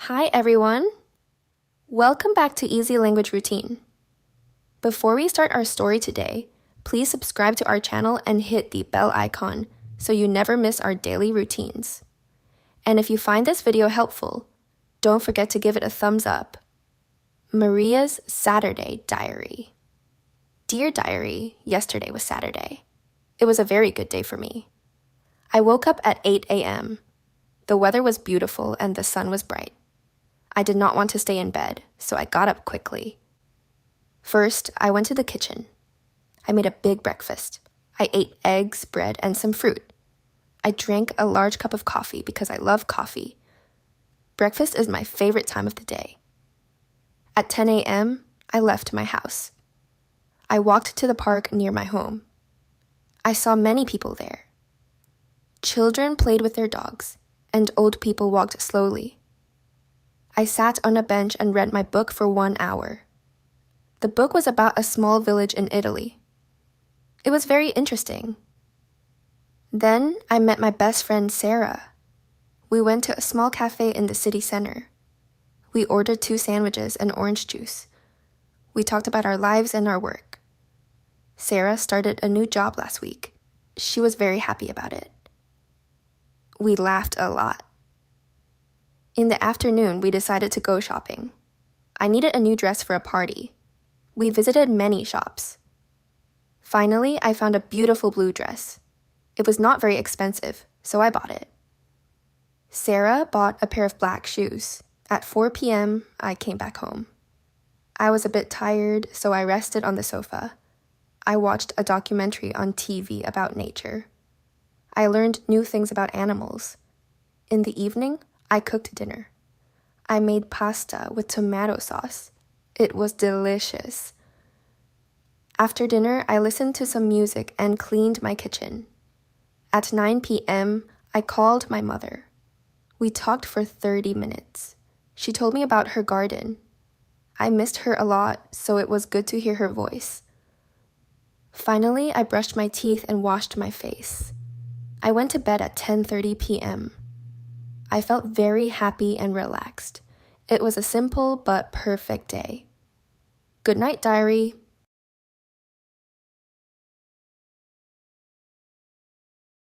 Hi everyone! Welcome back to Easy Language Routine. Before we start our story today, please subscribe to our channel and hit the bell icon so you never miss our daily routines. And if you find this video helpful, don't forget to give it a thumbs up. Maria's Saturday Diary. Dear Diary, yesterday was Saturday. It was a very good day for me. I woke up at 8 a.m. The weather was beautiful and the sun was bright. I did not want to stay in bed, so I got up quickly. First, I went to the kitchen. I made a big breakfast. I ate eggs, bread, and some fruit. I drank a large cup of coffee because I love coffee. Breakfast is my favorite time of the day. At 10 a.m., I left my house. I walked to the park near my home. I saw many people there. Children played with their dogs, and old people walked slowly. I sat on a bench and read my book for 1 hour. The book was about a small village in Italy. It was very interesting. Then I met my best friend Sarah. We went to a small cafe in the city center. We ordered 2 sandwiches and orange juice. We talked about our lives and our work. Sarah started a new job last week. She was very happy about it. We laughed a lot. In the afternoon, we decided to go shopping. I needed a new dress for a party. We visited many shops. Finally, I found a beautiful blue dress. It was not very expensive, so I bought it. Sarah bought a pair of black shoes. At 4 p.m., I came back home. I was a bit tired, so I rested on the sofa. I watched a documentary on TV about nature. I learned new things about animals. In the evening, I cooked dinner. I made pasta with tomato sauce. It was delicious. After dinner, I listened to some music and cleaned my kitchen. At 9 p.m., I called my mother. We talked for 30 minutes. She told me about her garden. I missed her a lot, so it was good to hear her voice. Finally, I brushed my teeth and washed my face. I went to bed at 10:30 p.m. I felt very happy and relaxed. It was a simple but perfect day. Good night, diary.